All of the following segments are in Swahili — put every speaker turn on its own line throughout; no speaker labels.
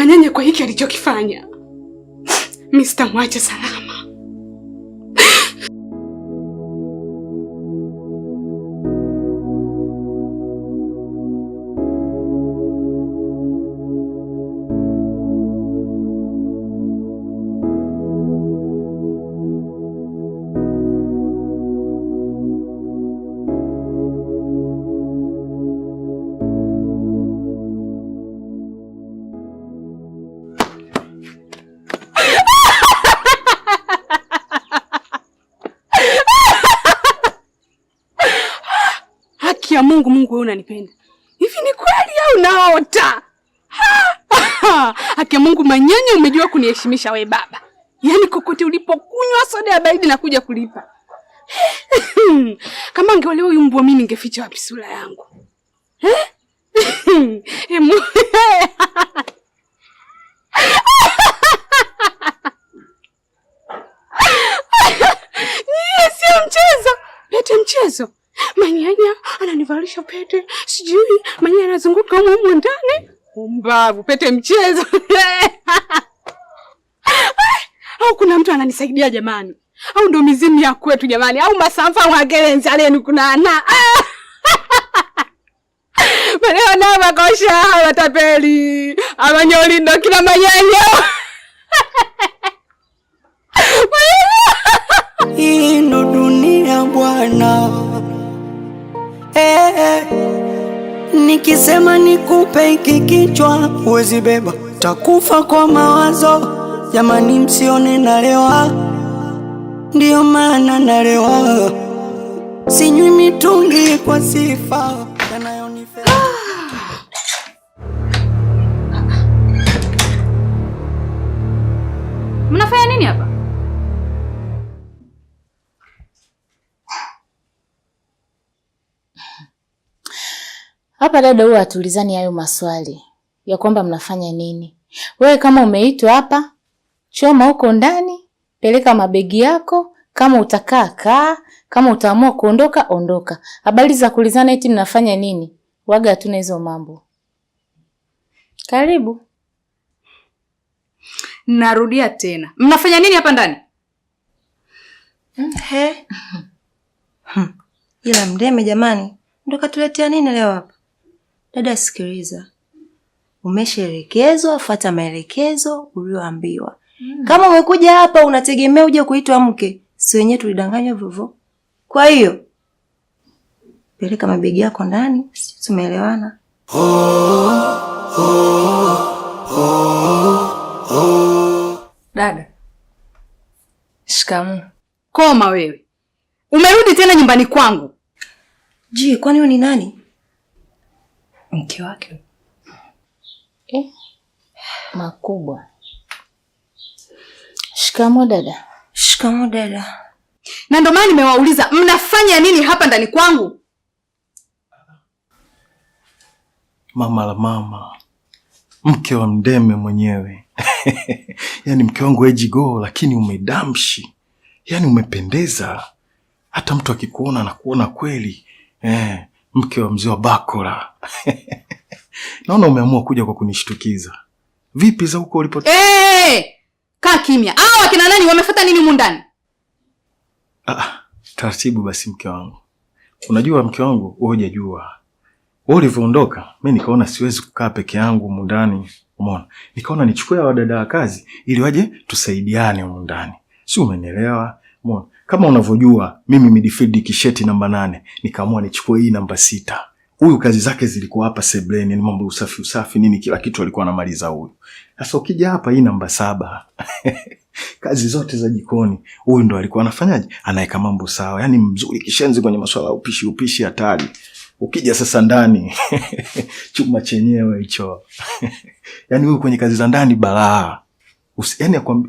Manyanya kwa hiki alichokifanya. Mr. Mwache salama. Ya Mungu wewe unanipenda. Hivi ni kweli au unaota? Haki ya Mungu Manyanya, umejua kuniheshimisha we baba. Yaani kokote ulipokunywa soda ya baridi na kuja kulipa. Kama angeolewa huyu mbwa mimi ningeficha wapi sura yangu? Sio mchezo. Pete mchezo. Manyanya ananivalisha pete. Sijui Manyanya anazunguka huko ndani. Umbavu, pete mchezo. Au kuna mtu ananisaidia jamani? Au ndo mizimu ya kwetu jamani? Au masamfa wagelenzi alenu kuna ana? Leo na makosha watapeli. Amanyoli ndo kila Manyanya.
Hii ndo dunia bwana. Nikisema nikupe hiki kichwa huwezi beba, takufa kwa mawazo. Jamani msione nalewa, ndio maana nalewa. Sinywi mitungi kwa sifa yanayonifea.
Mnafanya nini hapa?
Hapa dada huwa atulizani hayo maswali ya kwamba mnafanya nini. Wewe kama umeitwa hapa, choma huko ndani, peleka mabegi yako, kama utakaa kaa, kama utaamua kuondoka ondoka. Habari za kulizana eti mnafanya nini? Waga hatuna hizo mambo. Karibu.
Narudia tena. Mnafanya nini hapa ndani?
Ila Mdeme jamani, ndo katuletea nini leo hapa? Dada sikiliza. Umeshaelekezwa, fuata maelekezo ulioambiwa. Kama umekuja hapa unategemea uje kuitwa mke, si wenyewe tulidanganywa vivyo. Kwa hiyo peleka mabegi yako ndani, tumeelewana.
Dada. Shikamoo. Koma wewe. Umerudi tena nyumbani kwangu.
Je, kwani wewe ni nani?
Mke wake.
Makubwa. Shikamoo dada.
Shikamoo dada.
Na ndio maana nimewauliza mnafanya nini hapa ndani kwangu?
Mama la mama. Mke wa Mdeme mwenyewe. Yaani mke wangu ejigo lakini umedamshi. Yaani umependeza. Hata mtu akikuona anakuona kweli. Mke wa mzee wa bakora. Naona umeamua kuja kwa kunishtukiza. Vipi za huko ulipo?
Kaa kimya. Hao akina nani wamefuata nini humu ndani?
Taratibu basi mke wangu. Unajua mke wangu, wewe hujajua. Wewe ulivyoondoka, mimi nikaona siwezi kukaa peke yangu humu ndani. Umeona? Nikaona nichukue wa dada wa kazi ili waje tusaidiane humu ndani. Si umenielewa? Umeona? Kama unavyojua mimi midfield kisheti namba 8, nikaamua nichukue hii namba 6. Huyu kazi zake zilikuwa hapa sebleni, ni mambo usafi nini kila kitu alikuwa anamaliza huyu. Sasa ukija hapa hii namba 7. Kazi zote za jikoni huyu ndo alikuwa anafanyaje? Anaeka mambo sawa. Yaani mzuri kishenzi kwenye masuala ya upishi hatari. Ukija sasa ndani chuma chenyewe hicho. Yaani huyu kwenye kazi za ndani balaa.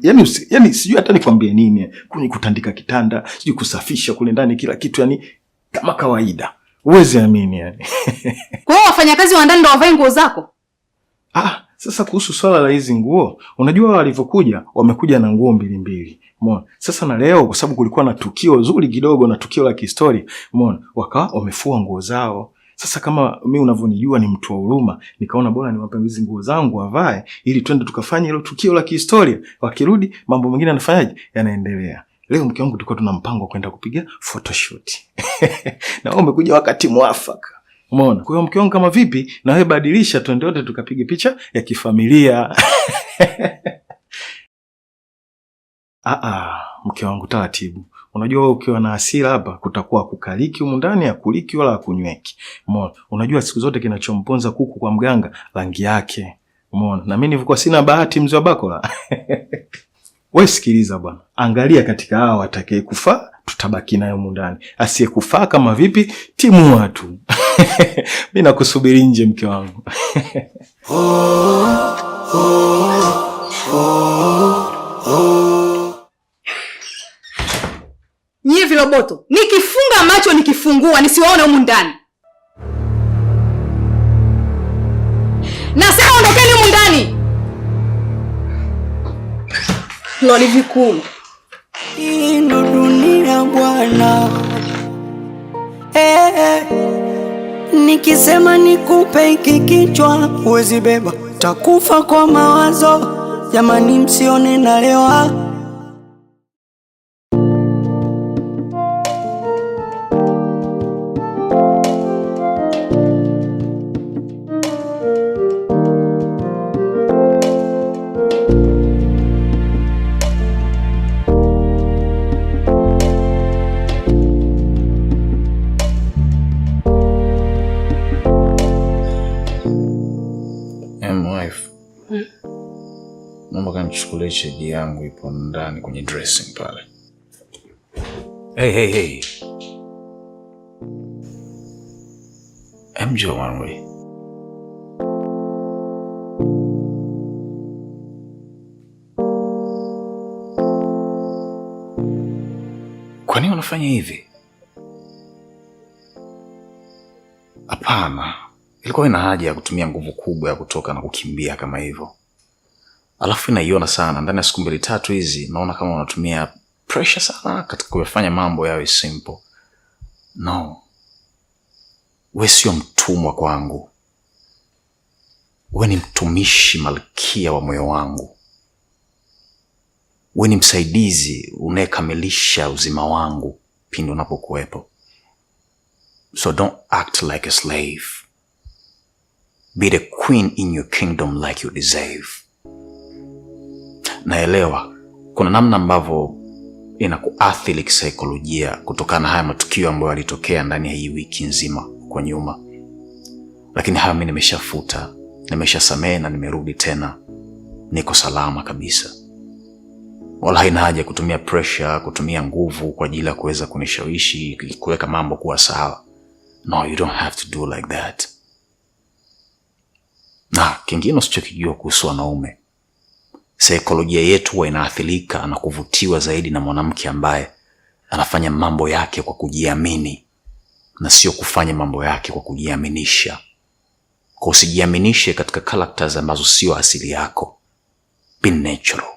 Yaani sijui hata nikwambie nini. Kwenye kutandika kitanda, sijui kusafisha kule ndani kila kitu, yani kama kawaida. Uwezi amini yani.
Kwa hiyo wafanyakazi wa ndani ndio wavae nguo zako?
Sasa kuhusu swala la hizi nguo, unajua walivyokuja, wamekuja na nguo mbili. Umeona? Sasa na leo kwa sababu kulikuwa na tukio zuri kidogo na tukio la kihistoria, umeona? Wakawa wamefua nguo zao. Sasa kama mimi unavyonijua ni mtu wa huruma, nikaona bora niwape hizo nguo zangu avae ili twende tukafanye hilo tukio la kihistoria. Wakirudi mambo mengine yanafanyaje? Yanaendelea. Leo mke wangu tulikuwa tuna mpango kwenda kupiga photoshoot. Na wewe umekuja wakati mwafaka. Umeona? Kwa hiyo mke wangu kama vipi na wewe badilisha twende wote tukapige picha ya kifamilia. Mke wangu taratibu. Unajua wewe ukiwa na hasira hapa kutakuwa kukaliki humu ndani ya kuliki wala kunyweki. Umeona? Unajua siku zote kinachomponza kuku kwa mganga rangi yake. Umeona? Na mimi nilikuwa sina bahati mzee wa Bakola. Wewe sikiliza bwana. Angalia katika hao watakaye kufaa tutabaki nayo humu ndani. Asiyekufaa kama vipi timu watu. Mimi nakusubiri nje mke wangu.
Nyie viroboto, nikifunga macho nikifungua nisiwaone humu ndani. Nasema ondokeni humu ndani. Loli vikulu.
Hii ndo dunia bwana. Nikisema nikupe hiki kichwa huwezi beba, takufa kwa mawazo. Jamani msione nalewa.
Naomba kanichukulie CD yangu ipo ndani kwenye dressing pale. Hey. MJ wanwe. Kwa nini unafanya hivi? Hapana. Ilikuwa ina haja ya kutumia nguvu kubwa ya kutoka na kukimbia kama hivyo. Alafu inaiona sana ndani ya siku 2-3 hizi naona kama unatumia pressure sana katika kufanya mambo yawe simple. No. Wewe sio mtumwa kwangu. Wewe ni mtumishi malkia wa moyo wangu. Wewe ni msaidizi unayekamilisha uzima wangu pindi unapokuwepo. So don't act like a slave. Be the queen in your kingdom like you deserve. Naelewa kuna namna ambavyo inakuathiri kisaikolojia kutokana na haya matukio ambayo yalitokea ndani ya hii wiki nzima kwa nyuma. Lakini haya mimi nimeshafuta, nimeshasamehe na nimerudi tena. Niko salama kabisa. Wala haina haja kutumia pressure, kutumia nguvu kwa ajili ya kuweza kunishawishi kuweka mambo kuwa sawa. No, you don't have to do like that. Na kingine usichokijua kuhusu wanaume, saikolojia yetu huwa inaathirika na kuvutiwa zaidi na mwanamke ambaye anafanya mambo yake kwa kujiamini na sio kufanya mambo yake kwa kujiaminisha. Kwa usijiaminishe katika characters ambazo sio asili yako. Be natural.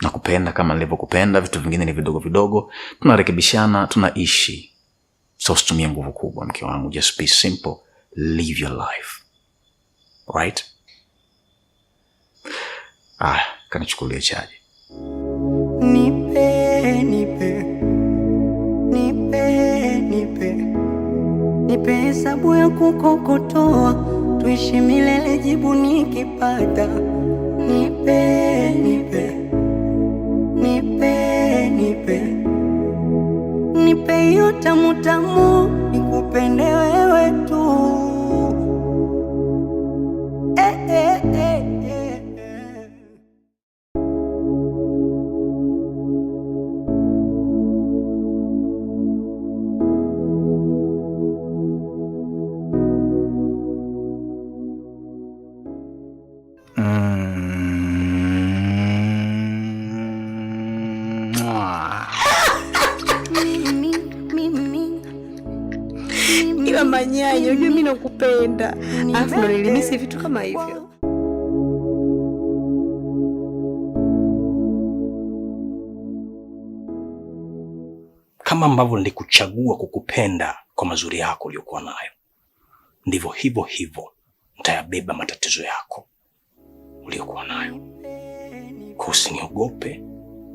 Nakupenda kama nilivyokupenda, vitu vingine ni vidogo vidogo, tunarekebishana, tunaishi. So usitumie nguvu kubwa mke wangu, just be simple, live your life. Right? Kanichukulie chaji.
Nipe hesabu ya kukokotoa, tuishi milele jibu nikipata. Nipe hiyo tamu tamu, nikupende wewe tu.
Ila manyanyo, unajua mimi nakupenda. Alafu ndo nilimisi vitu kama hivyo.
Kama ambavyo nilikuchagua kukupenda kwa mazuri yako uliyokuwa nayo,
ndivyo hivyo hivyo nitayabeba matatizo yako uliyokuwa nayo. Kwa usiniogope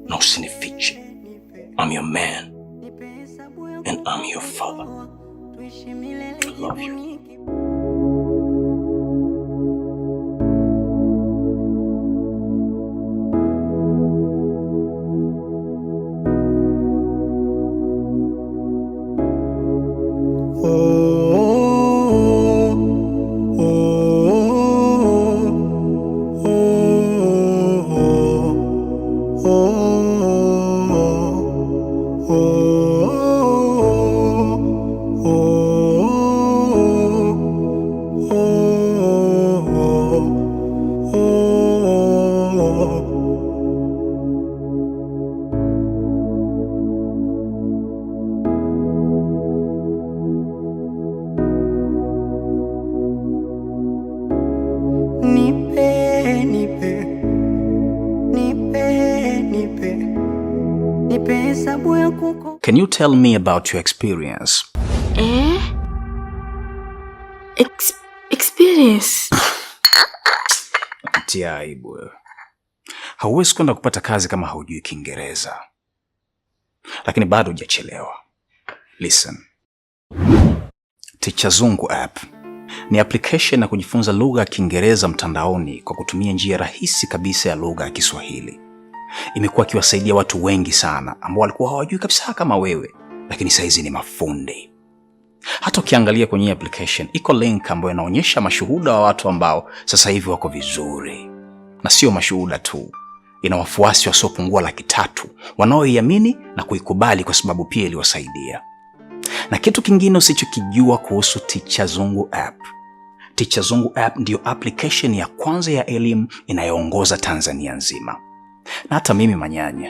na usinifiche. I'm your man and I'm your father. I love you. Can you tell me about your experience?
Experience?
Tia aibu wewe. Hauwezi kwenda kupata kazi kama haujui Kiingereza. Lakini bado hujachelewa. Listen. Teacher Zungu app ni application ya kujifunza lugha ya Kiingereza mtandaoni kwa kutumia njia rahisi kabisa ya lugha ya Kiswahili. Imekuwa ikiwasaidia watu wengi sana ambao walikuwa hawajui kabisa kama wewe, lakini saizi ni mafundi. Hata ukiangalia kwenye application iko link ambayo inaonyesha mashuhuda wa watu ambao sasa hivi wako vizuri. Na sio mashuhuda tu, ina wafuasi wasiopungua 300,000 wanaoiamini na kuikubali kwa sababu pia iliwasaidia. Na kitu kingine usichokijua kuhusu Teacher Zungu app. Teacher Zungu app ndio application ya kwanza ya elimu inayoongoza Tanzania nzima. Na hata mimi manyanya